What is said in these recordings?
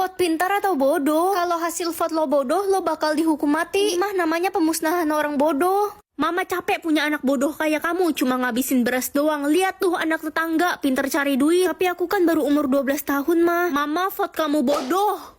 Vote pintar atau bodoh? Kalau hasil vote lo bodoh, lo bakal dihukum mati. Mah namanya pemusnahan orang bodoh. Mama capek punya anak bodoh kayak kamu, cuma ngabisin beras doang. Lihat tuh anak tetangga, pinter cari duit. Tapi aku kan baru umur 12 tahun, mah. Mama vote kamu bodoh.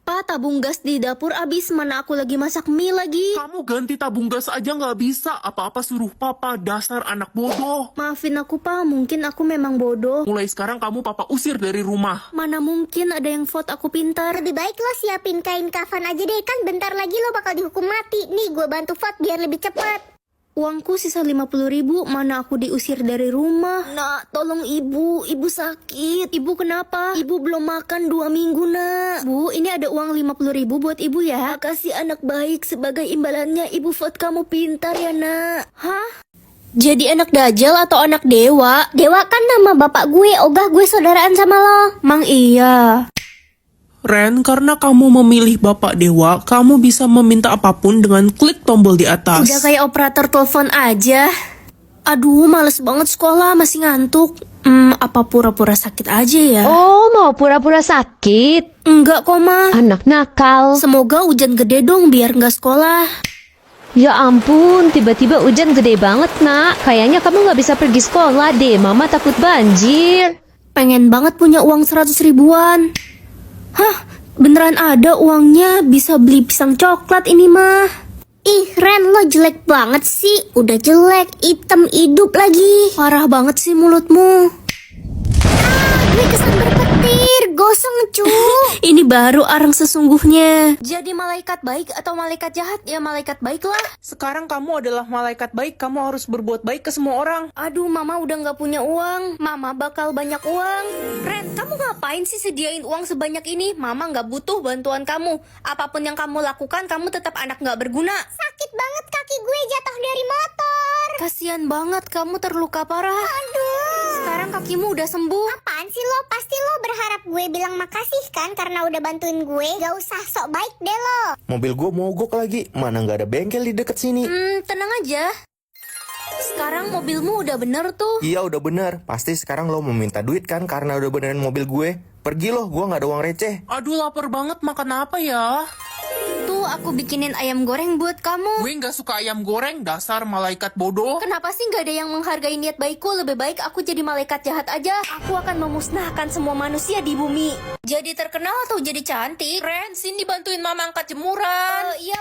Pa, tabung gas di dapur abis, mana aku lagi masak mie lagi. Kamu ganti tabung gas aja nggak bisa. Apa-apa suruh papa, dasar anak bodoh. Maafin aku, Pa, mungkin aku memang bodoh. Mulai sekarang kamu papa usir dari rumah. Mana mungkin ada yang vote aku pintar. Lebih baik lo siapin kain kafan aja deh, kan bentar lagi lo bakal dihukum mati. Nih gue bantu vote biar lebih cepat. Uangku sisa 50.000, mana aku diusir dari rumah. Nak, tolong ibu sakit. Ibu kenapa? Ibu belum makan 2 minggu, nak. Bu, ini ada uang 50.000 buat ibu ya. Makasih anak baik, sebagai imbalannya ibu vote kamu pintar ya, nak. Hah? Jadi anak dajal atau anak dewa? Dewa kan nama bapak gue, ogah gue saudaraan sama lo. Mang iya. Ren, karena kamu memilih Bapak Dewa, kamu bisa meminta apapun dengan klik tombol di atas. Udah kayak operator telepon aja. Aduh, males banget sekolah, masih ngantuk. Apa pura-pura sakit aja ya? Oh, mau pura-pura sakit? Enggak kok, Ma. Anak nakal. Semoga hujan gede dong biar nggak sekolah. Ya ampun, tiba-tiba hujan gede banget, nak. Kayaknya kamu nggak bisa pergi sekolah deh. Mama takut banjir. Pengen banget punya uang 100 ribuan. Hah, beneran ada uangnya, bisa beli pisang coklat ini mah. Ih, Ren, lo jelek banget sih. Udah jelek, hitam, hidup lagi. Parah banget sih mulutmu. Gue kesambar petir, gosong cu. Ini baru arang sesungguhnya. Jadi malaikat baik atau malaikat jahat? Ya malaikat baik lah. Sekarang kamu adalah malaikat baik, kamu harus berbuat baik ke semua orang. Aduh, Mama udah nggak punya uang. Mama bakal banyak uang. Ren, kamu ngapain sih sediain uang sebanyak ini? Mama nggak butuh bantuan kamu. Apapun yang kamu lakukan, kamu tetap anak nggak berguna. Sakit banget kaki gue jatuh dari motor. Kasian banget, kamu terluka parah. Aduh. Sekarang kakimu udah sembuh. Apaan sih lo? Pasti lo berharap gue bilang makasih kan karena udah bantuin gue. Gak usah sok baik deh lo. Mobil gue mogok lagi, mana nggak ada bengkel di deket sini. Tenang aja. Sekarang mobilmu udah bener tuh. Iya udah bener, pasti sekarang lo mau minta duit kan karena udah benerin mobil gue. Pergi lo, gue nggak ada uang receh. Aduh, lapar banget, makan apa ya? Tuh, aku bikinin ayam goreng buat kamu. Gue nggak suka ayam goreng, dasar malaikat bodoh. Kenapa sih nggak ada yang menghargai niat baikku? Lebih baik aku jadi malaikat jahat aja. Aku akan memusnahkan semua manusia di bumi. Jadi terkenal atau jadi cantik? Ren, sini bantuin mama angkat jemuran. Iya,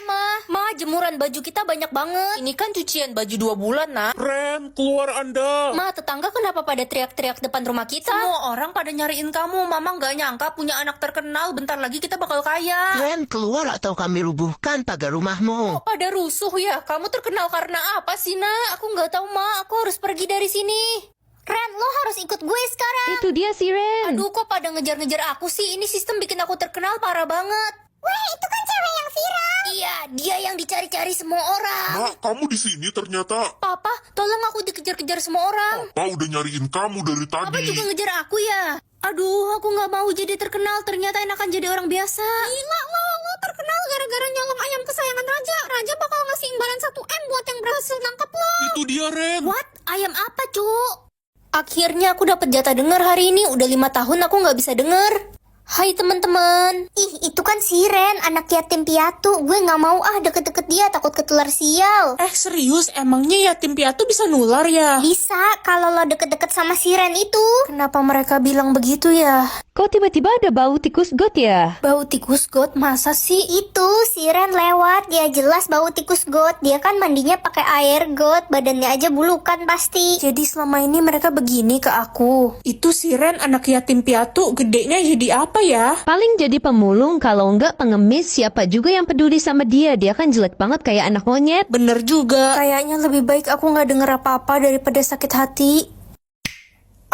Ma, jemuran baju kita banyak banget. Ini kan cucian baju 2 bulan, nak. Ren, keluar Anda. Ma, tetangga kenapa pada teriak-teriak depan rumah kita? Semua orang pada nyariin kamu. Mama nggak nyangka punya anak terkenal. Bentar lagi kita bakal kaya. Ren, keluar atau kami rubuhkan pagar rumahmu. Pada rusuh ya? Kamu terkenal karena apa sih, nak? Aku nggak tahu, Ma. Aku harus pergi dari sini. Ren, lo harus ikut gue sekarang. Itu dia si Ren. Aduh, kok pada ngejar-ngejar aku sih? Ini sistem bikin aku terkenal parah banget. Weh, itu kan cewek yang viral. Iya, dia yang dicari-cari semua orang. Nak, kamu di sini ternyata. Papa, tolong aku dikejar-kejar semua orang. Papa udah nyariin kamu dari Papa tadi. juga ngejar aku ya. Aduh, aku nggak mau jadi terkenal. Ternyata enakan jadi orang biasa. Gila lo terkenal gara-gara nyolong ayam kesayangan Raja. Raja bakal ngasih imbalan 1 M buat yang berhasil nangkep lo. Itu dia, Ren. What? Ayam apa, Cuk? Akhirnya aku dapat jatah denger hari ini. Udah 5 tahun aku nggak bisa denger. Hai teman-teman. Ih, itu kan si Ren, anak yatim piatu. Gue gak mau deket-deket dia, takut ketular sial. Serius? Emangnya yatim piatu bisa nular ya? Bisa, kalau lo deket-deket sama si Ren itu. Kenapa mereka bilang begitu ya? Kok tiba-tiba ada bau tikus got ya? Bau tikus got, masa sih? Itu si Ren lewat, dia jelas bau tikus got. Dia kan mandinya pakai air got, badannya aja bulukan pasti. Jadi selama ini mereka begini ke aku. Itu si Ren anak yatim piatu, gedenya jadi apa ya? Paling jadi pemulung, kalau enggak pengemis. Siapa juga yang peduli sama dia? Dia kan jelek banget kayak anak monyet. Bener juga. Kayaknya lebih baik aku nggak denger apa-apa daripada sakit hati.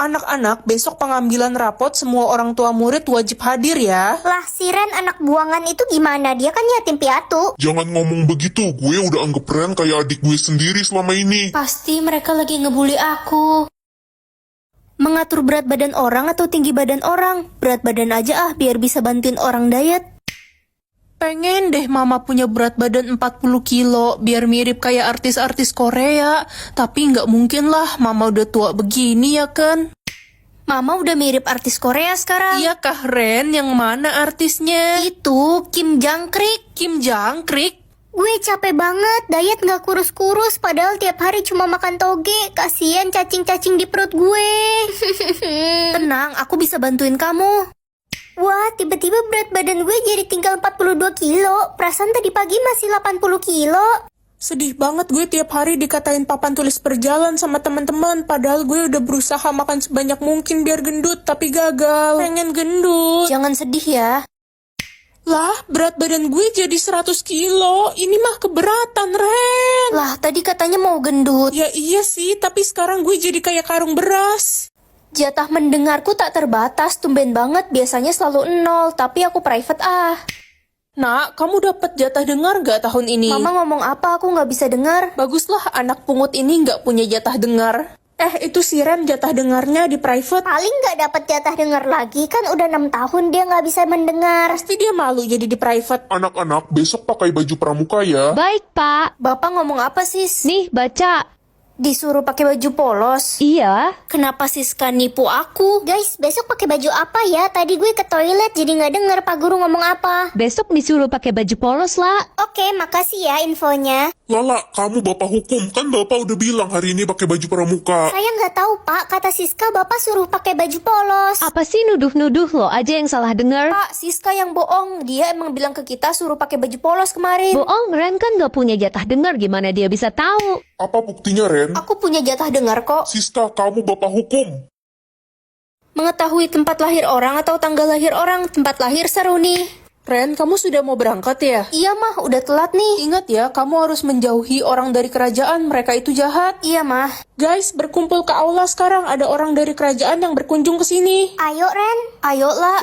Anak-anak, besok pengambilan rapot semua orang tua murid wajib hadir ya. Lah si Ren anak buangan itu gimana? Dia kan yatim piatu. Jangan ngomong begitu, gue udah anggap Ren kayak adik gue sendiri selama ini. Pasti mereka lagi ngebully aku. Mengatur berat badan orang atau tinggi badan orang? Berat badan aja biar bisa bantuin orang diet. Pengen deh mama punya berat badan 40 kilo biar mirip kayak artis-artis Korea. Tapi nggak mungkin lah, mama udah tua begini ya kan. Mama udah mirip artis Korea sekarang. Iya kah Ren? Yang mana artisnya? Itu Kim Jangkrik. Kim Jangkrik? Gue capek banget, diet gak kurus-kurus, padahal tiap hari cuma makan toge. Kasian cacing-cacing di perut gue. Tenang, aku bisa bantuin kamu. Wah, tiba-tiba berat badan gue jadi tinggal 42 kilo. Perasaan tadi pagi masih 80 kilo. Sedih banget gue tiap hari dikatain papan tulis perjalan sama teman-teman. Padahal gue udah berusaha makan sebanyak mungkin biar gendut, tapi gagal. Pengen gendut. Jangan sedih ya. Lah, berat badan gue jadi 100 kilo. Ini mah keberatan, Ren. Lah, tadi katanya mau gendut. Ya iya sih, tapi sekarang gue jadi kayak karung beras. Jatah mendengarku tak terbatas, tumben banget. Biasanya selalu 0, tapi aku private ah. Nak, kamu dapat jatah dengar gak tahun ini? Mama ngomong apa aku nggak bisa dengar. Baguslah anak pungut ini nggak punya jatah dengar. Itu si Ren jatah dengarnya di private. Paling gak dapat jatah dengar lagi, kan udah 6 tahun dia gak bisa mendengar. Pasti dia malu jadi di private. Anak-anak, besok pakai baju pramuka ya. Baik, Pak. Bapak ngomong apa sis? Nih, baca. Disuruh pakai baju polos. Iya. Kenapa Siska nipu aku? Guys, besok pakai baju apa ya? Tadi gue ke toilet jadi gak denger Pak Guru ngomong apa. Besok disuruh pakai baju polos lah. Oke, makasih ya infonya. Lala, kamu bapak hukum. Kan bapak udah bilang hari ini pakai baju pramuka. Saya nggak tahu Pak, kata Siska Bapak suruh pakai baju polos. Apa sih nuduh-nuduh lo aja yang salah dengar? Pak, Siska yang bohong. Dia emang bilang ke kita suruh pakai baju polos kemarin. Bohong, Ren kan gak punya jatah dengar, gimana dia bisa tahu? Apa buktinya, Ren? Aku punya jatah dengar kok. Siska, kamu bapak hukum. Mengetahui tempat lahir orang atau tanggal lahir orang, tempat lahir seru nih. Ren, kamu sudah mau berangkat ya? Iya mah, udah telat nih. Ingat ya, kamu harus menjauhi orang dari kerajaan, mereka itu jahat. Iya mah. Guys, berkumpul ke aula sekarang, ada orang dari kerajaan yang berkunjung ke sini. Ayo Ren. Ayo lah.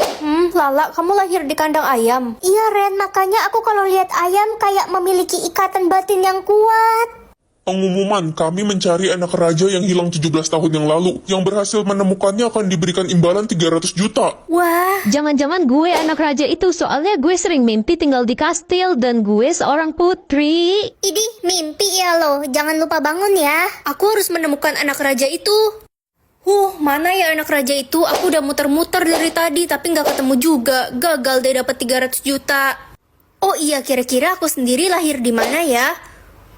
Lala, kamu lahir di kandang ayam. Iya Ren, makanya aku kalau lihat ayam kayak memiliki ikatan batin yang kuat. Pengumuman, kami mencari anak raja yang hilang 17 tahun yang lalu. Yang berhasil menemukannya akan diberikan imbalan 300 juta. Wah. Jangan-jangan gue anak raja itu, soalnya gue sering mimpi tinggal di kastil dan gue seorang putri. Idih, mimpi ya lo. Jangan lupa bangun ya. Aku harus menemukan anak raja itu. Mana ya anak raja itu? Aku udah muter-muter dari tadi tapi nggak ketemu juga. Gagal deh dapat 300 juta. Oh iya, kira-kira aku sendiri lahir di mana ya?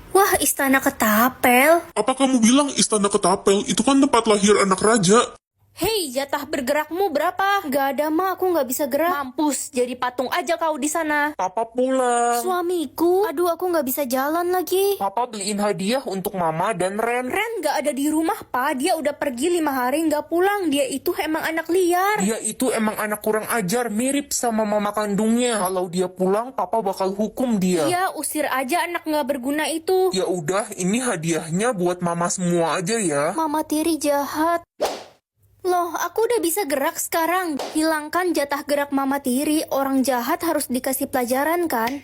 Wah, Istana Ketapel. Apa kamu bilang istana Ketapel? Itu kan tempat lahir anak raja. Hei, jatah bergerakmu berapa? Gak ada mah, aku gak bisa gerak. Mampus, jadi patung aja kau di sana. Papa pulang. Suamiku, aduh aku gak bisa jalan lagi. Papa beliin hadiah untuk Mama dan Ren. Ren gak ada di rumah, Pa. Dia udah pergi 5 hari gak pulang. Dia itu emang anak liar. Dia itu emang anak kurang ajar, mirip sama mama kandungnya. Kalau dia pulang, Papa bakal hukum dia. Iya, usir aja anak gak berguna itu. Ya udah, ini hadiahnya buat Mama semua aja ya. Mama tiri jahat. Loh, aku udah bisa gerak sekarang. Hilangkan jatah gerak Mama tiri. Orang jahat harus dikasih pelajaran kan?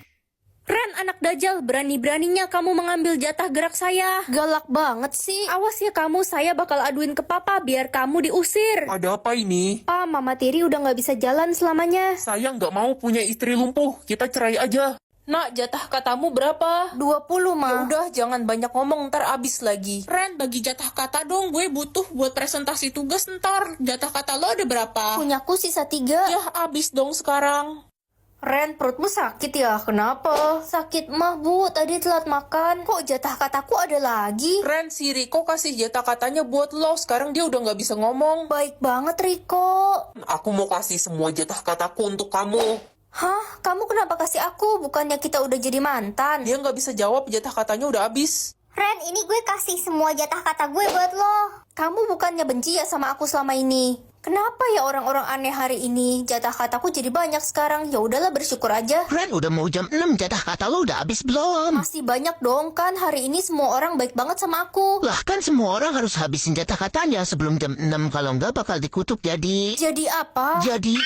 Ren, anak dajal, berani-beraninya kamu mengambil jatah gerak saya. Galak banget sih. Awas ya kamu, saya bakal aduin ke Papa biar kamu diusir. Ada apa ini? Pa, Mama tiri udah gak bisa jalan selamanya. Saya nggak mau punya istri lumpuh. Kita cerai aja. Nak, jatah katamu berapa? 20, Ma. Udah, jangan banyak ngomong, ntar abis lagi. Ren, bagi jatah kata dong, gue butuh buat presentasi tugas ntar. Jatah kata lo ada berapa? Punyaku sisa 3. Ya, abis dong sekarang. Ren, perutmu sakit ya? Kenapa? Sakit mah, Bu. Tadi telat makan. Kok jatah kataku ada lagi? Ren, si Riko kasih jatah katanya buat lo. Sekarang dia udah nggak bisa ngomong. Baik banget, Riko. Aku mau kasih semua jatah kataku untuk kamu. Hah? Kamu kenapa kasih aku? Bukannya kita udah jadi mantan? Dia nggak bisa jawab, jatah katanya udah habis. Ren, ini gue kasih semua jatah kata gue buat lo. Kamu bukannya benci ya sama aku selama ini? Kenapa ya orang-orang aneh hari ini? Jatah kataku jadi banyak sekarang. Ya udahlah, bersyukur aja. Ren, udah mau jam 6, jatah kata lo udah habis belum? Masih banyak dong kan. Hari ini semua orang baik banget sama aku. Lah kan semua orang harus habisin jatah katanya sebelum jam 6. Kalau nggak bakal dikutuk jadi... Jadi apa? Jadi...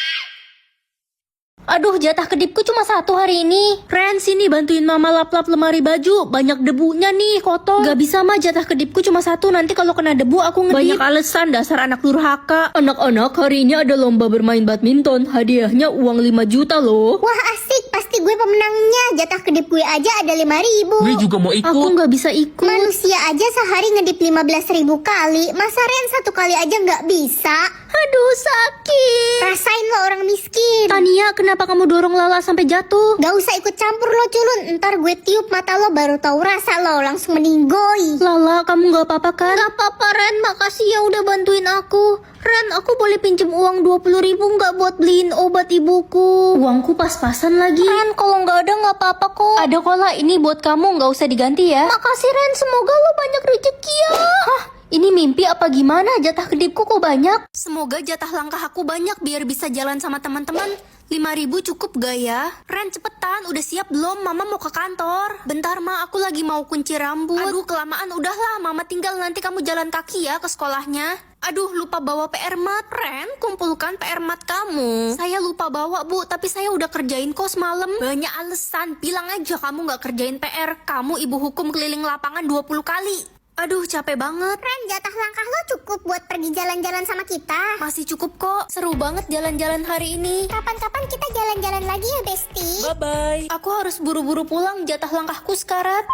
Aduh, jatah kedipku cuma 1 hari ini. Ren, sini bantuin Mama lap-lap lemari baju. Banyak debunya nih, kotor. Gak bisa mah, jatah kedipku cuma 1. Nanti kalau kena debu aku ngedip. Banyak alasan, dasar anak durhaka. Anak-anak, hari ini ada lomba bermain badminton. Hadiahnya uang 5 juta loh. Wah asik, pasti gue pemenangnya. Jatah kedip gue aja ada 5.000. Gue juga mau ikut. Aku gak bisa ikut. Manusia aja sehari ngedip 15.000 kali. Masa Ren 1 kali aja nggak bisa? Aduh, sakit. Rasain lo orang miskin. Tania, kenapa kamu dorong Lala sampai jatuh? Gak usah ikut campur lo culun. Ntar gue tiup mata lo baru tahu rasa lo langsung meninggoy. Lala, kamu gak apa-apa kan? Gak apa-apa, Ren. Makasih ya udah bantuin aku. Ren, aku boleh pinjem uang 20.000 nggak buat beliin obat ibuku? Uangku pas-pasan lagi. Ren, kalau nggak ada nggak apa-apa kok. Ada kok lah, ini buat kamu, nggak usah diganti ya. Makasih Ren, semoga lo banyak rezeki ya. Hah? Ini mimpi apa gimana? Jatah kedipku kok banyak? Semoga jatah langkah aku banyak biar bisa jalan sama teman-teman. 5.000 cukup gak ya? Ren, cepetan, udah siap belum? Mama mau ke kantor. Bentar Ma, aku lagi mau kunci rambut. Aduh, kelamaan, udahlah. Mama tinggal, nanti kamu jalan kaki ya ke sekolahnya. Aduh, lupa bawa PR mat. Ren, kumpulkan PR mat kamu. Saya lupa bawa Bu, tapi saya udah kerjain kok semalam. Banyak alasan, bilang aja kamu gak kerjain PR. Kamu ibu hukum keliling lapangan 20 kali. Aduh, capek banget. Ren, jatah langkah lo cukup buat pergi jalan-jalan sama kita. Masih cukup kok. Seru banget jalan-jalan hari ini. Kapan-kapan kita jalan-jalan lagi ya, Besti. Bye-bye. Aku harus buru-buru pulang, jatah langkahku sekarat.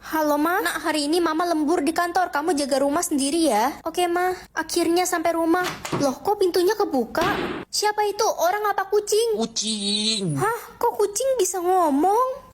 Halo Ma, nak hari ini Mama lembur di kantor, kamu jaga rumah sendiri ya. Oke Ma, akhirnya sampai rumah. Loh, kok pintunya kebuka? Siapa itu? Orang apa kucing? Kucing. Hah, kok kucing bisa ngomong?